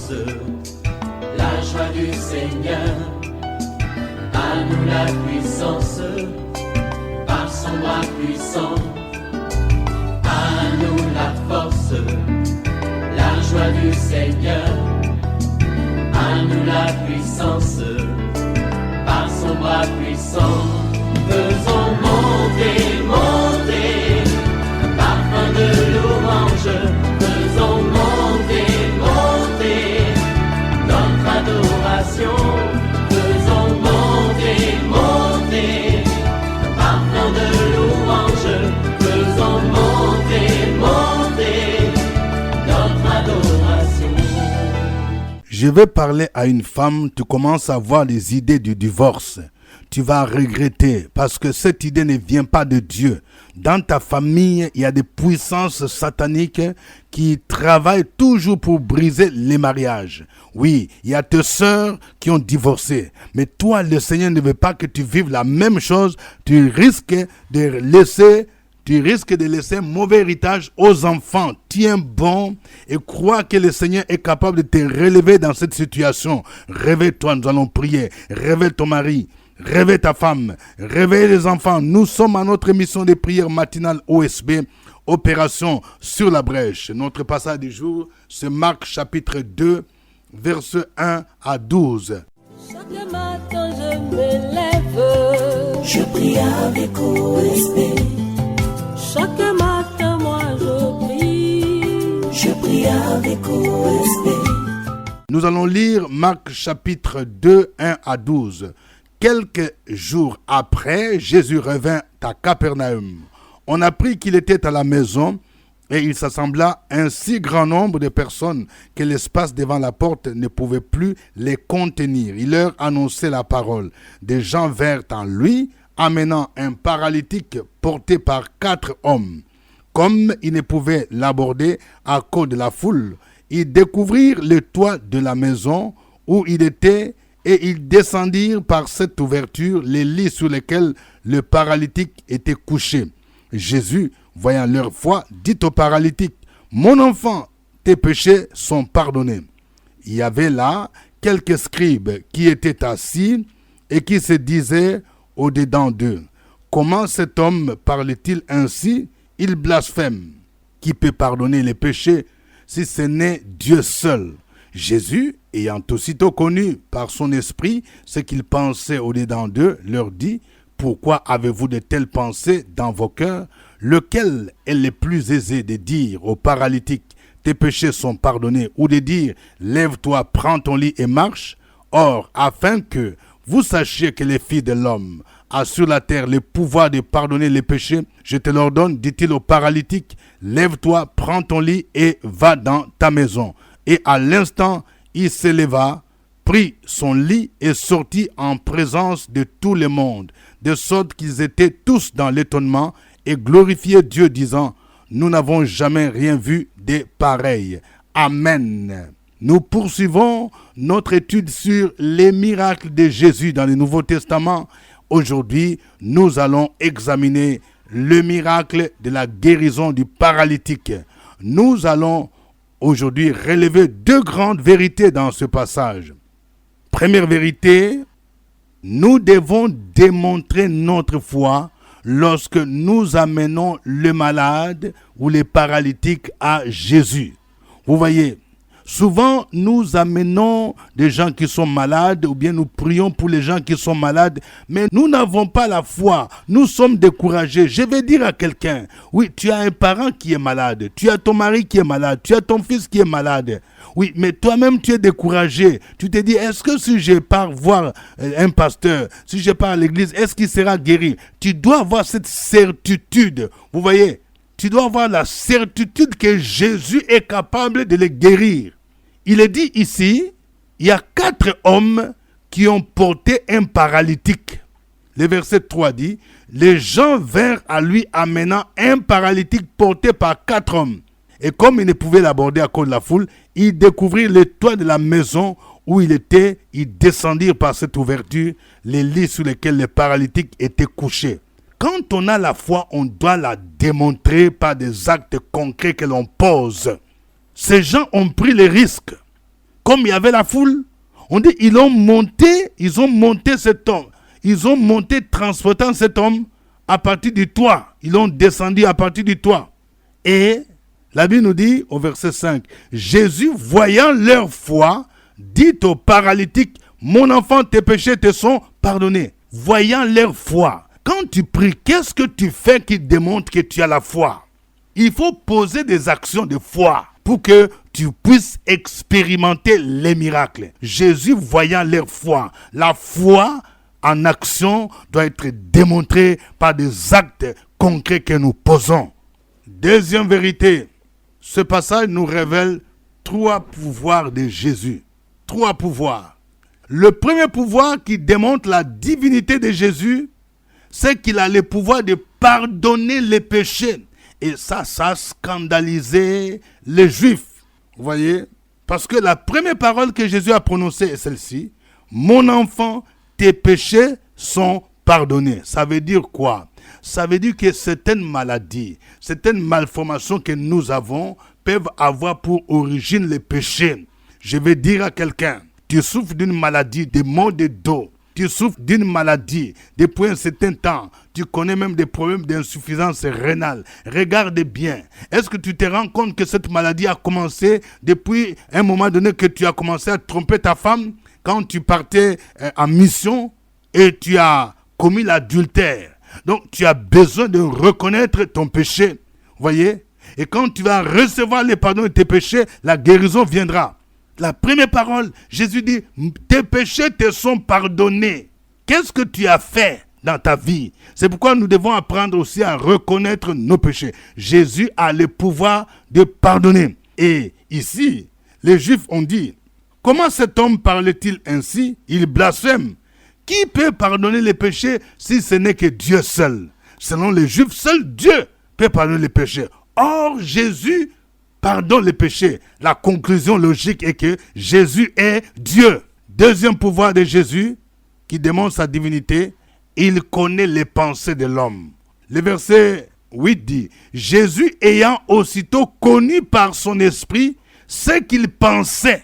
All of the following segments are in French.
force, la joie du Seigneur. À nous la puissance, par son bras puissant. À nous la force, la joie du Seigneur. À nous la puissance, par son bras puissant. Faisons monter, monter, parfum de louange. Faisons monter, monter, notre adoration. Faisons monter, monter, parfum de louange. Faisons monter, monter, notre adoration. Je vais parler à une femme, tu commences à voir les idées du divorce. Tu vas regretter parce que cette idée ne vient pas de Dieu. Dans ta famille, il y a des puissances sataniques qui travaillent toujours pour briser les mariages. Oui, il y a tes sœurs qui ont divorcé. Mais toi, le Seigneur ne veut pas que tu vives la même chose. Tu risques de laisser mauvais héritage aux enfants. Tiens bon et crois que le Seigneur est capable de te relever dans cette situation. Réveille-toi, nous allons prier. Réveille ton mari. Réveille ta femme, réveille les enfants. Nous sommes à notre émission de prière matinale OSB, Opération sur la brèche. Notre passage du jour, c'est Marc chapitre 2, versets 1 à 12. Chaque matin je me lève, je prie avec OSB. Chaque matin moi je prie avec OSB. Nous allons lire Marc chapitre 2, 1 à 12. Quelques jours après, Jésus revint à Capernaum. On apprit qu'il était à la maison et il s'assembla un si grand nombre de personnes que l'espace devant la porte ne pouvait plus les contenir. Il leur annonçait la parole. Des gens vinrent en lui, amenant un paralytique porté par 4 hommes. Comme ils ne pouvaient l'aborder à cause de la foule, ils découvrirent le toit de la maison où il était. Et ils descendirent par cette ouverture les lits sur lesquels le paralytique était couché. Jésus, voyant leur foi, dit au paralytique, « Mon enfant, tes péchés sont pardonnés. » Il y avait là quelques scribes qui étaient assis et qui se disaient au-dedans d'eux, « Comment cet homme parle-t-il ainsi? Il blasphème. Qui peut pardonner les péchés si ce n'est Dieu seul ?» Jésus, ayant aussitôt connu par son esprit ce qu'ils pensaient au-dedans d'eux, leur dit, « Pourquoi avez-vous de telles pensées dans vos cœurs? Lequel est le plus aisé de dire au paralytique, tes péchés sont pardonnés, ou de dire, lève-toi, prends ton lit et marche? Or, afin que vous sachiez que les filles de l'homme a sur la terre le pouvoir de pardonner les péchés, je te l'ordonne, dit-il au paralytique, lève-toi, prends ton lit et va dans ta maison. » Et à l'instant, il s'éleva, prit son lit et sortit en présence de tout le monde, de sorte qu'ils étaient tous dans l'étonnement et glorifiaient Dieu, disant, « Nous n'avons jamais rien vu de pareil. » Amen. Nous poursuivons notre étude sur les miracles de Jésus dans le Nouveau Testament. Aujourd'hui, nous allons examiner le miracle de la guérison du paralytique. Nous allons aujourd'hui relever 2 grandes vérités dans ce passage. Première vérité, nous devons démontrer notre foi lorsque nous amenons le malade ou les paralytiques à Jésus. Vous voyez, souvent nous amenons des gens qui sont malades ou bien nous prions pour les gens qui sont malades, mais nous n'avons pas la foi, nous sommes découragés. Je vais dire à quelqu'un, oui, tu as un parent qui est malade, tu as ton mari qui est malade, tu as ton fils qui est malade. Oui, mais toi-même tu es découragé. Tu te dis, est-ce que si je pars voir un pasteur, si je pars à l'église, est-ce qu'il sera guéri? Tu dois avoir cette certitude, vous voyez, tu dois avoir la certitude que Jésus est capable de les guérir. Il est dit ici, il y a 4 hommes qui ont porté un paralytique. Le verset 3 dit, les gens vinrent à lui amenant un paralytique porté par 4 hommes. Et comme ils ne pouvaient l'aborder à cause de la foule, ils découvrirent le toit de la maison où il était. Ils descendirent par cette ouverture les lits sur lesquels les paralytiques étaient couchés. Quand on a la foi, on doit la démontrer par des actes concrets que l'on pose. Ces gens ont pris les risques. comme il y avait la foule, on dit ils ont monté cet homme. Ils ont monté transportant cet homme à partir du toit. Ils l'ont descendu à partir du toit. Et la Bible nous dit au verset 5, Jésus, voyant leur foi, dit au paralytique, mon enfant, tes péchés te sont pardonnés. Voyant leur foi. Quand tu pries, qu'est-ce que tu fais qui démontre que tu as la foi? Il faut poser des actions de foi pour que tu puisses expérimenter les miracles. Jésus, voyant leur foi, la foi en action doit être démontrée par des actes concrets que nous posons. Deuxième vérité, ce passage nous révèle 3 pouvoirs de Jésus. 3 pouvoirs. Le premier pouvoir qui démontre la divinité de Jésus, c'est qu'il a le pouvoir de pardonner les péchés. Et ça a scandalisé les Juifs. Vous voyez? Parce que la première parole que Jésus a prononcée est celle-ci. Mon enfant, tes péchés sont pardonnés. Ça veut dire quoi? Ça veut dire que certaines maladies, certaines malformations que nous avons peuvent avoir pour origine les péchés. Je vais dire à quelqu'un, tu souffres d'une maladie, des maux de dos. Tu souffres d'une maladie depuis un certain temps. Tu connais même des problèmes d'insuffisance rénale. Regarde bien. Est-ce que tu te rends compte que cette maladie a commencé depuis un moment donné que tu as commencé à tromper ta femme quand tu partais en mission et tu as commis l'adultère? Donc, tu as besoin de reconnaître ton péché. Vous voyez? Et quand tu vas recevoir le pardon de tes péchés, la guérison viendra. La première parole, Jésus dit, tes péchés te sont pardonnés. Qu'est-ce que tu as fait dans ta vie? C'est pourquoi nous devons apprendre aussi à reconnaître nos péchés. Jésus a le pouvoir de pardonner. Et ici, les Juifs ont dit, comment cet homme parle-t-il ainsi? Il blasphème. Qui peut pardonner les péchés si ce n'est que Dieu seul? Selon les Juifs, seul Dieu peut pardonner les péchés. Or, Jésus pardonne les péchés. La conclusion logique est que Jésus est Dieu. Deuxième pouvoir de Jésus, qui démontre sa divinité, il connaît les pensées de l'homme. Le verset 8 dit, Jésus ayant aussitôt connu par son esprit ce qu'il pensait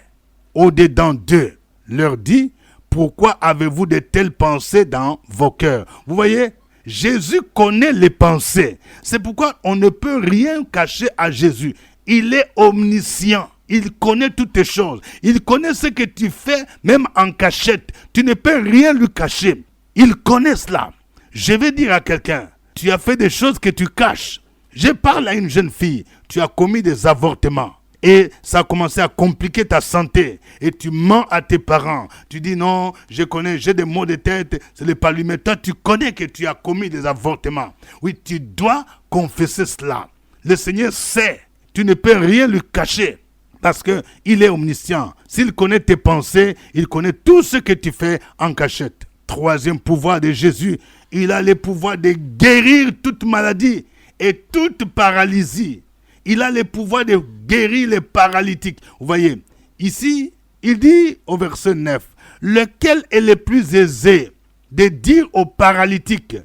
au-dedans d'eux, leur dit, pourquoi avez-vous de telles pensées dans vos cœurs? Vous voyez, Jésus connaît les pensées. C'est pourquoi on ne peut rien cacher à Jésus. Il est omniscient. Il connaît toutes les choses. Il connaît ce que tu fais, même en cachette. Tu ne peux rien lui cacher. Il connaît cela. Je vais dire à quelqu'un, tu as fait des choses que tu caches. Je parle à une jeune fille, tu as commis des avortements. Et ça a commencé à compliquer ta santé. Et tu mens à tes parents. Tu dis non, je connais, j'ai des maux de tête, c'est le paludisme. Mais toi, tu connais que tu as commis des avortements. Oui, tu dois confesser cela. Le Seigneur sait. Tu ne peux rien lui cacher. Parce qu'il est omniscient. S'il connaît tes pensées, il connaît tout ce que tu fais en cachette. Troisième pouvoir de Jésus, il a le pouvoir de guérir toute maladie et toute paralysie. Il a le pouvoir de guérir les paralytiques. Vous voyez, ici, il dit au verset 9, lequel est le plus aisé de dire aux paralytiques,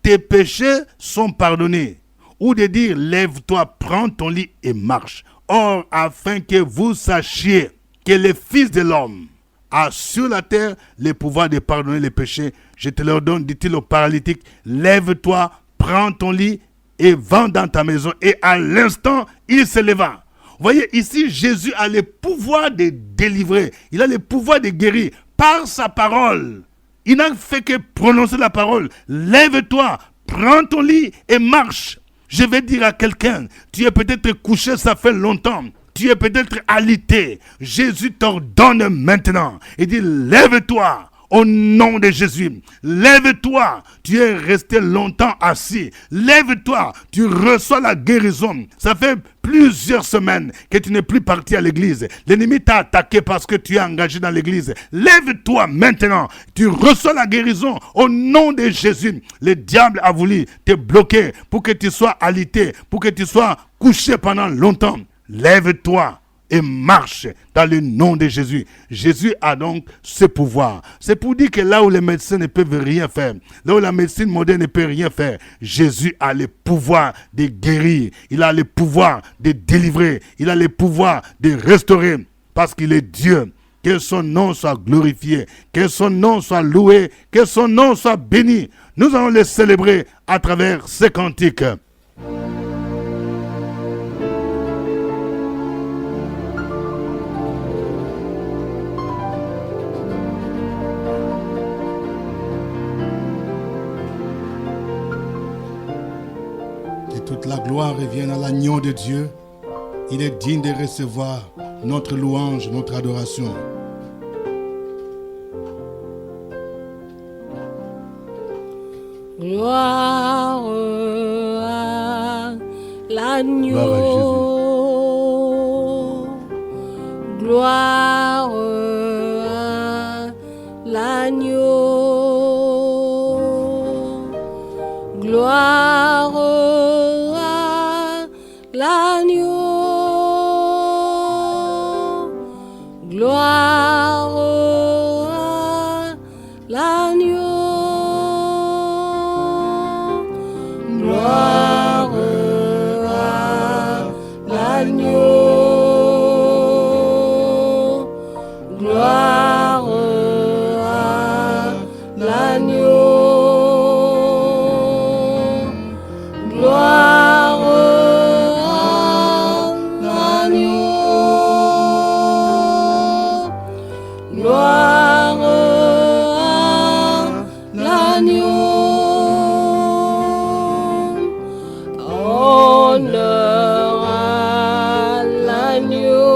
tes péchés sont pardonnés, ou de dire, lève-toi, prends ton lit et marche. Or, afin que vous sachiez que le Fils de l'homme a sur la terre le pouvoir de pardonner les péchés, je te leur donne, dit-il aux paralytiques, lève-toi, prends ton lit et va dans ta maison. Et à l'instant, il se leva. Vous voyez, ici, Jésus a le pouvoir de délivrer. Il a le pouvoir de guérir par sa parole. Il n'a fait que prononcer la parole. Lève-toi, prends ton lit et marche. Je vais dire à quelqu'un, tu es peut-être couché, ça fait longtemps. Tu es peut-être alité. Jésus t'ordonne maintenant. Il dit, lève-toi. Au nom de Jésus, lève-toi, tu es resté longtemps assis, lève-toi, tu reçois la guérison. Ça fait plusieurs semaines que tu n'es plus parti à l'église. L'ennemi t'a attaqué parce que tu es engagé dans l'église. Lève-toi maintenant, tu reçois la guérison au nom de Jésus. Le diable a voulu te bloquer pour que tu sois alité, pour que tu sois couché pendant longtemps. Lève-toi et marche dans le nom de Jésus. Jésus a donc ce pouvoir. C'est pour dire que là où les médecins ne peuvent rien faire, là où la médecine moderne ne peut rien faire, Jésus a le pouvoir de guérir. Il a le pouvoir de délivrer. Il a le pouvoir de restaurer parce qu'il est Dieu. Que son nom soit glorifié, que son nom soit loué, que son nom soit béni. Nous allons les célébrer à travers ces cantiques. Que toute la gloire revienne à l'agneau de Dieu. Il est digne de recevoir notre louange, notre adoration. Gloire à l'agneau. Gloire à l'agneau. Gloire à l'agneau. Gloire à l'agneau. Gloire à l'agneau. Gloire à l'agneau. Gloire à l'agneau. Gloire à l'agneau. Honneur à l'agneau.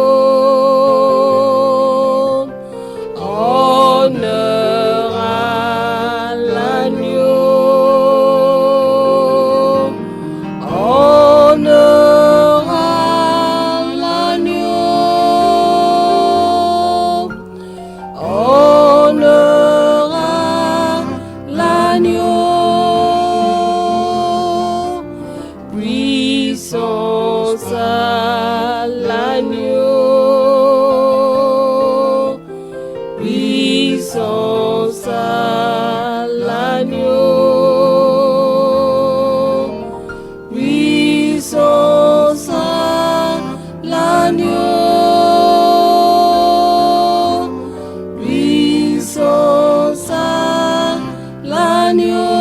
Honneur à l'agneau. Honneur à l'agneau. Honneur à l'agneau. Puissance à l'agneau. Puissance à l'agneau. Puissance à l'agneau. Puissance à l'agneau.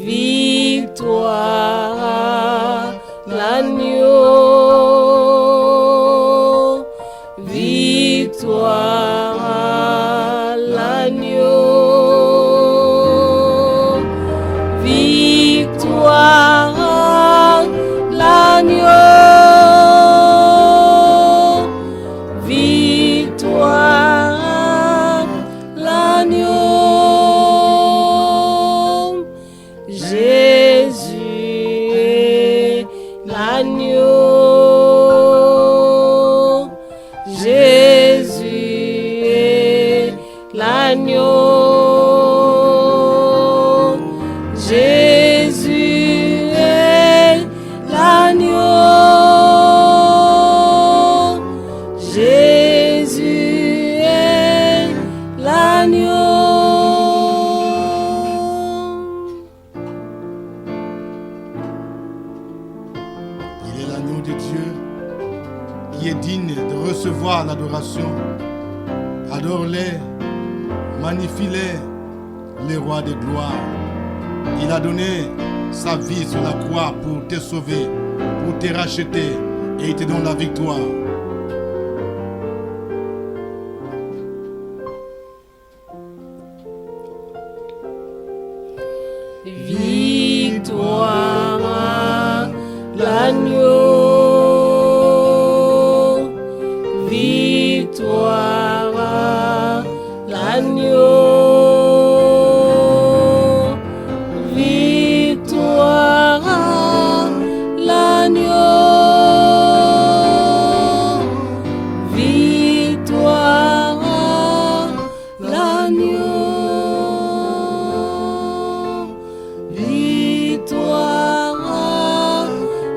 Victoire à l'agneau. Victoire à l'agneau. Victoire à l'agneau. Victoire à l'agneau. Jésus est l'agneau. Jésus est l'agneau. Jésus est l'agneau. Jésus est l'agneau. Il est l'agneau de Dieu qui est digne de recevoir l'adoration. Adore-les, magnifie-les, les rois de gloire. Il a donné sa vie sur la croix pour te sauver, pour te racheter, et il te donne la victoire. Victoire à l'agneau. Victoire à l'agneau. Victoire à l'agneau. Victoire à l'agneau. Victoire à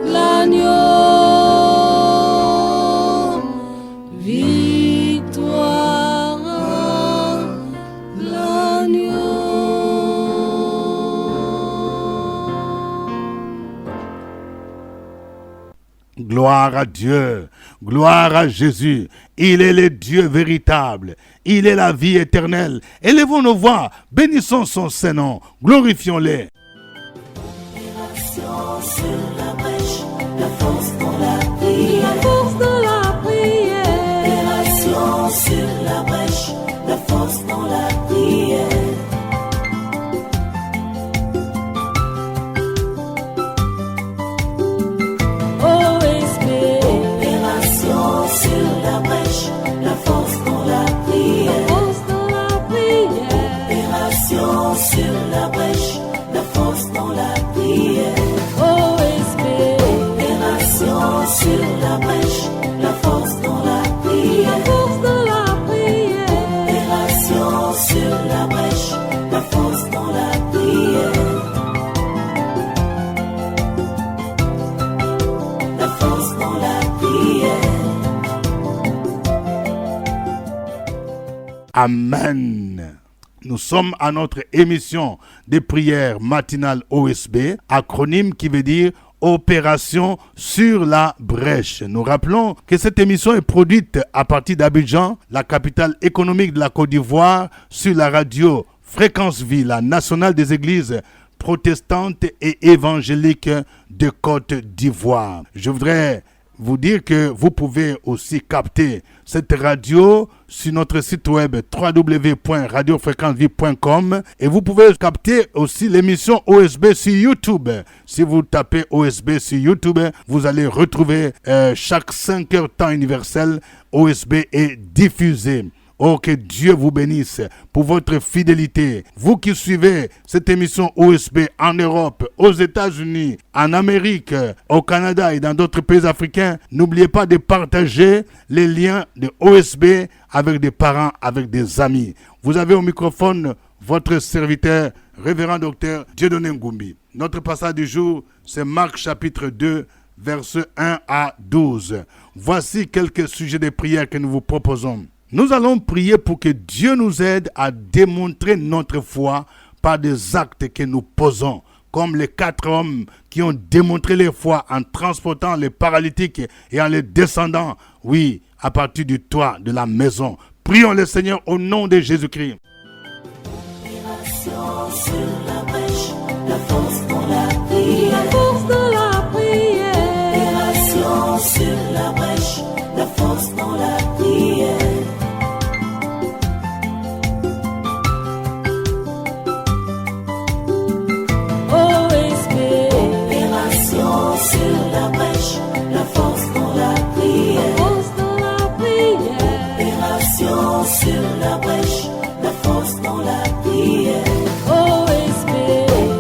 l'agneau. Gloire à Dieu, gloire à Jésus. Il est le Dieu véritable, il est la vie éternelle. Élevons nos voix, bénissons son Saint-Nom, glorifions-les. Sur la brèche, la force dans la prière. La force de la prière. Opération sur la brèche, la force dans la prière. OSB. Opération sur la brèche, la force dans la prière. La force de la prière. Opération sur la brèche, la force dans la prière. OSB. Opération sur la brèche, la force dans la prière. La force de la prière. Opération sur la brèche, la force dans la prière. La force dans la prière. Amen. Nous sommes à notre émission de prière matinale OSB, acronyme qui veut dire Opération sur la brèche. Nous rappelons que cette émission est produite à partir d'Abidjan, la capitale économique de la Côte d'Ivoire, sur la radio Fréquence Vie, la nationale des églises protestantes et évangéliques de Côte d'Ivoire. Je voudrais vous dire que vous pouvez aussi capter cette radio sur notre site web www.radiofréquencevie.com et vous pouvez capter aussi l'émission OSB sur YouTube. Si vous tapez OSB sur YouTube, vous allez retrouver chaque 5 heures temps universel, OSB est diffusé. Oh, que Dieu vous bénisse pour votre fidélité. Vous qui suivez cette émission OSB en Europe, aux États-Unis, en Amérique, au Canada et dans d'autres pays africains, n'oubliez pas de partager les liens de OSB avec des parents, avec des amis. Vous avez au microphone votre serviteur, révérend docteur Dieudonné Ngoumbi. Notre passage du jour, c'est Marc chapitre 2, versets 1 à 12. Voici quelques sujets de prière que nous vous proposons. Nous allons prier pour que Dieu nous aide à démontrer notre foi par des actes que nous posons, comme les 4 hommes qui ont démontré leur foi en transportant les paralytiques et en les descendant, oui, à partir du toit de la maison. Prions le Seigneur au nom de Jésus-Christ. Opération sur la brèche, la force dans la prière. La force de la prière. Opération sur la brèche, la force dans la prière. OSB. Opération sur la brèche, la force dans la prière. La force de la prière. Opération sur la brèche, la force dans la prière. OSB.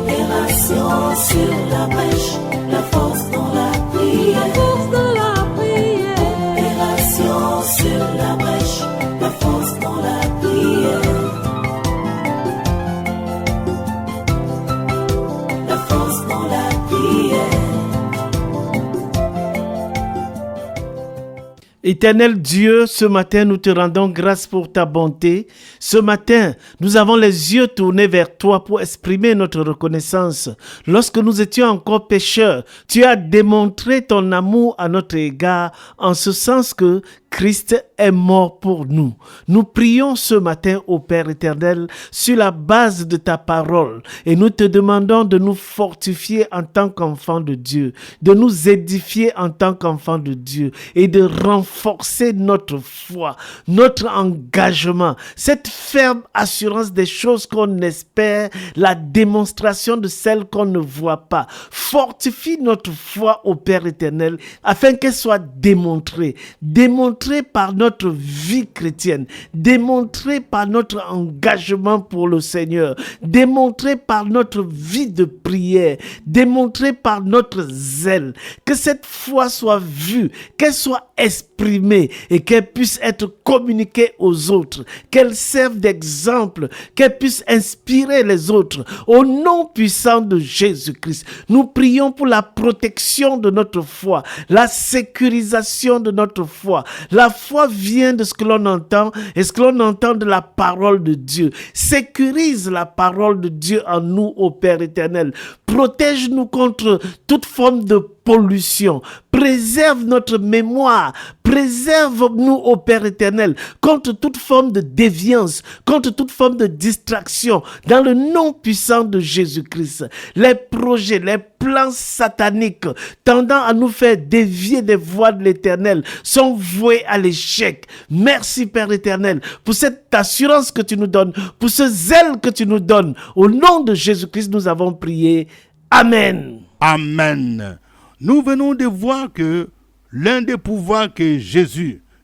Opération sur la brèche, la force dans la prière. La force de la prière. Opération sur la brèche, la force dans la prière. La force dans la prière. Éternel Dieu, ce matin, nous te rendons grâce pour ta bonté. Ce matin, nous avons les yeux tournés vers toi pour exprimer notre reconnaissance. Lorsque nous étions encore pécheurs, tu as démontré ton amour à notre égard, en ce sens que Christ est mort pour nous. Nous prions ce matin au Père éternel sur la base de ta parole et nous te demandons de nous fortifier en tant qu'enfants de Dieu, de nous édifier en tant qu'enfants de Dieu et de renforcer notre foi, notre engagement, cette ferme assurance des choses qu'on espère, la démonstration de celles qu'on ne voit pas. Fortifie notre foi au Père éternel afin qu'elle soit démontrée par notre vie chrétienne, démontrée par notre engagement pour le Seigneur, démontrée par notre vie de prière, démontrée par notre zèle. Que cette foi soit vue, qu'elle soit exprimée et qu'elle puisse être communiquée aux autres, qu'elle serve d'exemple, qu'elle puisse inspirer les autres. Au nom puissant de Jésus-Christ, nous prions pour la protection de notre foi, la sécurisation de notre foi. La foi vient de ce que l'on entend et ce que l'on entend de la parole de Dieu. Sécurise la parole de Dieu en nous, ô Père éternel. Protège-nous contre toute forme de pollution. Préserve notre mémoire. Préserve-nous, ô Père éternel, contre toute forme de déviance, contre toute forme de distraction, dans le nom puissant de Jésus-Christ. Les projets, les plans sataniques tendant à nous faire dévier des voies de l'Éternel sont voués à l'échec. Merci, Père éternel, pour cette assurance que tu nous donnes, pour ce zèle que tu nous donnes. Au nom de Jésus-Christ, nous avons prié. Amen. Amen. Nous venons de voir que l'un des pouvoirs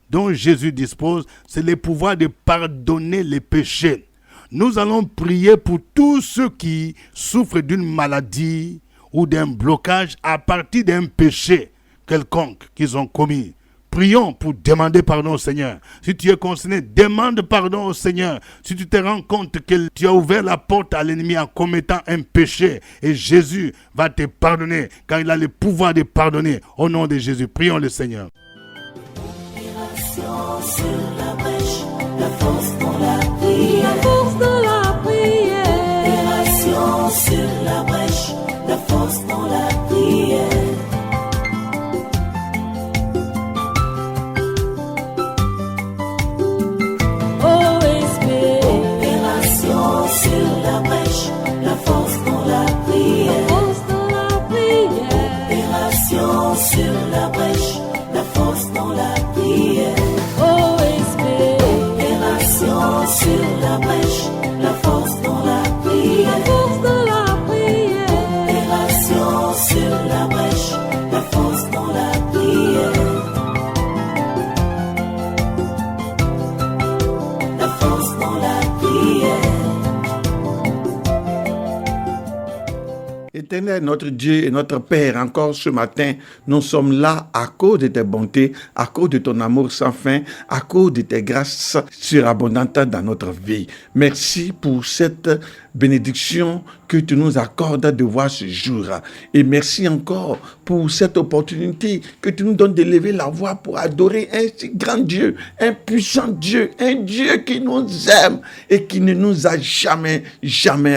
dont Jésus dispose, c'est le pouvoir de pardonner les péchés. Nous allons prier pour tous ceux qui souffrent d'une maladie ou d'un blocage à partir d'un péché quelconque qu'ils ont commis. Prions pour demander pardon au Seigneur. Si tu es concerné, demande pardon au Seigneur. Si tu te rends compte que tu as ouvert la porte à l'ennemi en commettant un péché, et Jésus va te pardonner, car il a le pouvoir de pardonner. Au nom de Jésus, prions le Seigneur. Opération sur la brèche, la force dans la prière. La force dans la prière. Opération sur la brèche, la force dans la prière. Opération sur la brèche, la force dans la prière. Opération sur la brèche, la force dans la prière. Opération sur la brèche, la force dans la prière. Opération sur la brèche, la force dans la prière. La force dans la prière. Éternel, notre Dieu et notre Père, encore ce matin, nous sommes là à cause de tes bontés, à cause de ton amour sans fin, à cause de tes grâces surabondantes dans notre vie. Merci pour cette bénédiction que tu nous accordes de voir ce jour. Et merci encore pour cette opportunité que tu nous donnes de lever la voix pour adorer un si grand Dieu, un puissant Dieu, un Dieu qui nous aime et qui ne nous a jamais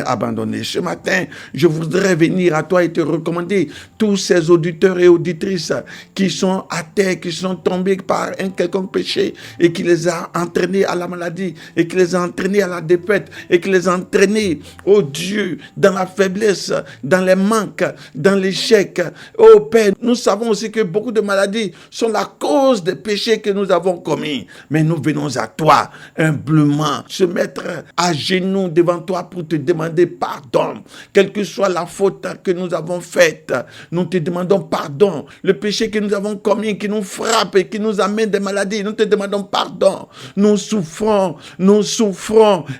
abandonnés. Ce matin, je voudrais venir à toi et te recommander tous ces auditeurs et auditrices qui sont à terre, qui sont tombés par un quelconque péché et qui les a entraînés à la maladie et qui les a entraînés à la défaite et qui les a entraînés, oh Dieu, dans la faiblesse, dans les manques, dans l'échec. Oh Père, nous savons aussi que beaucoup de maladies sont la cause des péchés que nous avons commis. Mais nous venons à toi, humblement, se mettre à genoux devant toi pour te demander pardon. Quelle que soit la faute que nous avons faite, nous te demandons pardon. Le péché que nous avons commis, qui nous frappe et qui nous amène des maladies, nous te demandons pardon. Nous souffrons.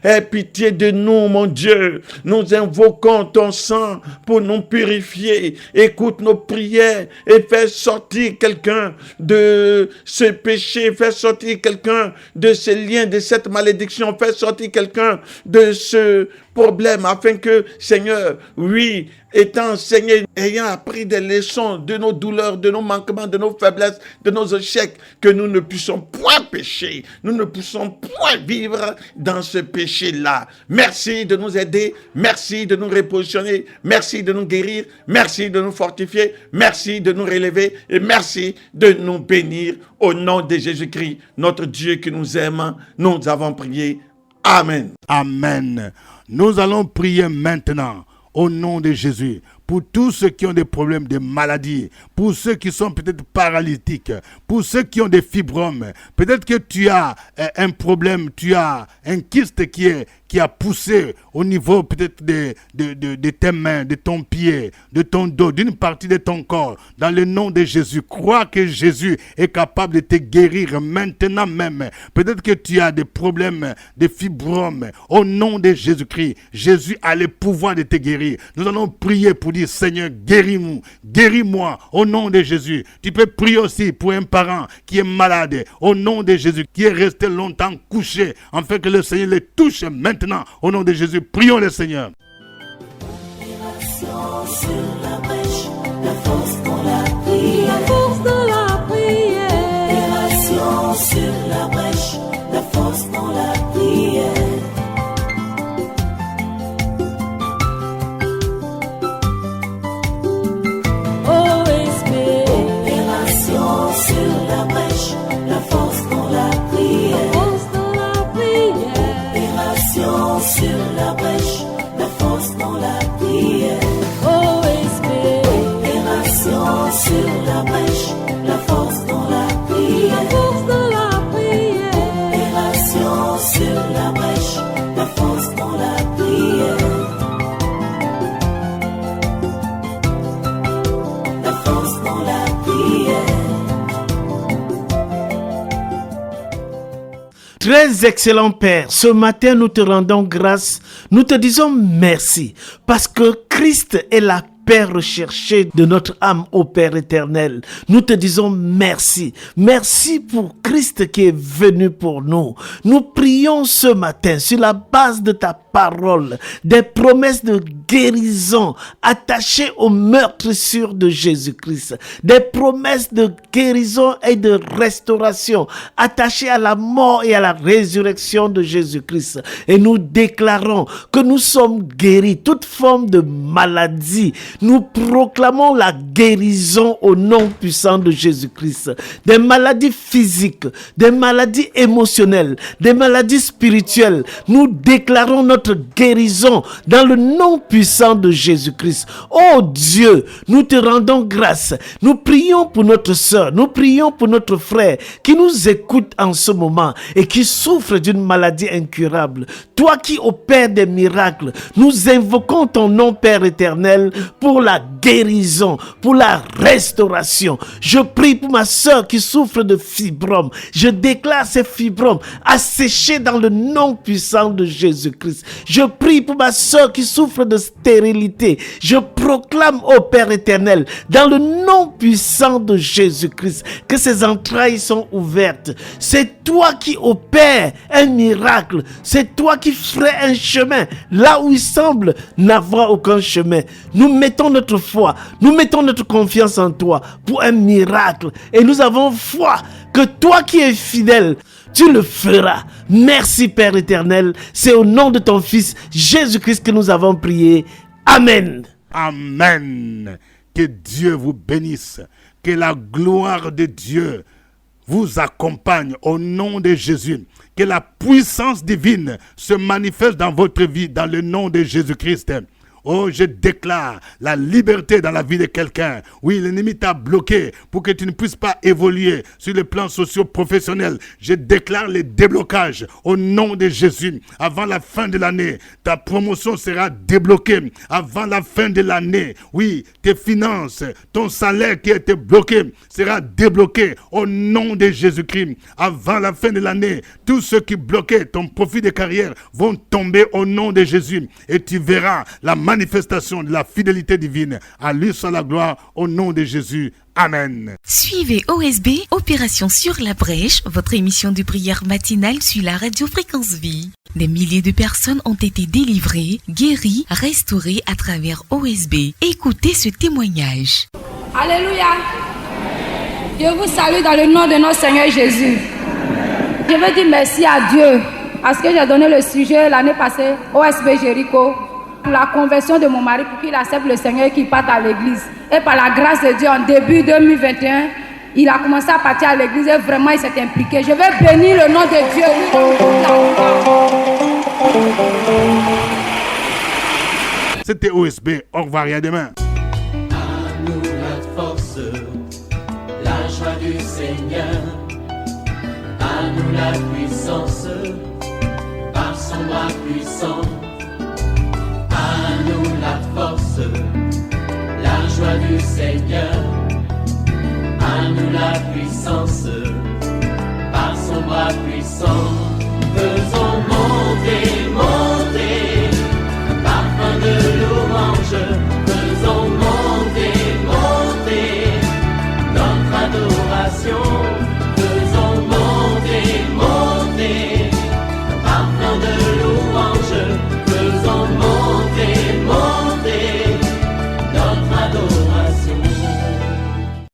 Aie pitié de nous, mon Dieu. Nous invoquons ton sang pour nous purifier. Écoute nos prières et fais sortir quelqu'un de ce péché, fais sortir quelqu'un de ce lien, de cette malédiction, fais sortir quelqu'un de ce problème afin que, Seigneur, oui, étant enseigné, ayant appris des leçons de nos douleurs, de nos manquements, de nos faiblesses, de nos échecs, que nous ne puissions point pécher, nous ne puissions point vivre dans ce péché-là. Merci de nous aider, merci de nous repositionner, merci de nous guérir, merci de nous fortifier, merci de nous relever et merci de nous bénir au nom de Jésus-Christ, notre Dieu qui nous aime. Nous avons prié. Amen. Amen. Nous allons prier maintenant au nom de Jésus pour tous ceux qui ont des problèmes de maladie, pour ceux qui sont peut-être paralytiques, pour ceux qui ont des fibromes. Peut-être que tu as un problème, tu as un kyste qui a poussé au niveau peut-être de tes mains, de ton pied, de ton dos, d'une partie de ton corps. Dans le nom de Jésus, crois que Jésus est capable de te guérir maintenant même. Peut-être que tu as des problèmes de fibromes. Au nom de Jésus-Christ, Jésus a le pouvoir de te guérir. Nous allons prier pour dire, Seigneur, guéris-moi au nom de Jésus. Tu peux prier aussi pour un parent qui est malade au nom de Jésus, qui est resté longtemps couché, afin que le Seigneur le touche maintenant au nom de Jésus. Prions le Seigneur. Opération sur la brèche, la force dans la prière. Opération sur la brèche, la force dans la prière. Très excellent Père, ce matin nous te rendons grâce, nous te disons merci parce que Christ est la paix recherchée de notre âme au Père éternel. Nous te disons merci. Merci pour Christ qui est venu pour nous. Nous prions ce matin sur la base de ta parole, des promesses de guérison attachées au meurtrissure de Jésus-Christ, des promesses de guérison et de restauration attachées à la mort et à la résurrection de Jésus-Christ. Et nous déclarons que nous sommes guéris, toute forme de maladie. Nous proclamons la guérison au nom puissant de Jésus-Christ. Des maladies physiques, des maladies émotionnelles, des maladies spirituelles. Nous déclarons notre guérison dans le nom puissant de Jésus-Christ. Oh Dieu, nous te rendons grâce. Nous prions pour notre sœur, nous prions pour notre frère qui nous écoute en ce moment et qui souffre d'une maladie incurable. Toi qui opères des miracles, nous invoquons ton nom, Père éternel, pour la guérison, pour la restauration. Je prie pour ma sœur qui souffre de fibromes. Je déclare ces fibromes asséchés dans le nom puissant de Jésus-Christ. Je prie pour ma sœur qui souffre de stérilité. Je proclame au Père éternel, dans le nom puissant de Jésus-Christ, que ses entrailles sont ouvertes. C'est toi qui opères un miracle. C'est toi qui ferais un chemin là où il semble n'avoir aucun chemin. Nous mettons notre foi, nous mettons notre confiance en toi pour un miracle. Et nous avons foi que toi qui es fidèle, tu le feras. Merci Père éternel. C'est au nom de ton Fils Jésus-Christ que nous avons prié. Amen. Amen. Que Dieu vous bénisse. Que la gloire de Dieu vous accompagne au nom de Jésus. Que la puissance divine se manifeste dans votre vie dans le nom de Jésus-Christ. Oh, je déclare la liberté dans la vie de quelqu'un. Oui, l'ennemi t'a bloqué pour que tu ne puisses pas évoluer sur le plan socio-professionnel. Je déclare le déblocage au nom de Jésus. Avant la fin de l'année, ta promotion sera débloquée. Avant la fin de l'année, oui, tes finances, ton salaire qui était bloqué sera débloqué au nom de Jésus-Christ. Avant la fin de l'année, tous ceux qui bloquaient ton profit de carrière vont tomber au nom de Jésus. Et tu verras la manifestation de la fidélité divine. À lui soit la gloire au nom de Jésus. Amen. Suivez OSB, Opération sur la brèche, votre émission de prière matinale sur la radio Fréquence Vie. Des milliers de personnes ont été délivrées, guéries, restaurées à travers OSB. Écoutez ce témoignage. Alléluia. Je vous salue dans le nom de notre Seigneur Jésus. Je veux dire merci à Dieu parce que j'ai donné le sujet l'année passée, OSB Jéricho, pour la conversion de mon mari, pour qu'il accepte le Seigneur et qu'il parte à l'église. Et par la grâce de Dieu, en début 2021, il a commencé à partir à l'église et vraiment il s'est impliqué. Je vais bénir le nom de Dieu. C'était OSB. Au revoir et à demain. À nous la force, la joie du Seigneur. À nous la puissance, par son bras puissant. À nous la force, la joie du Seigneur. À nous la puissance, par son bras puissant.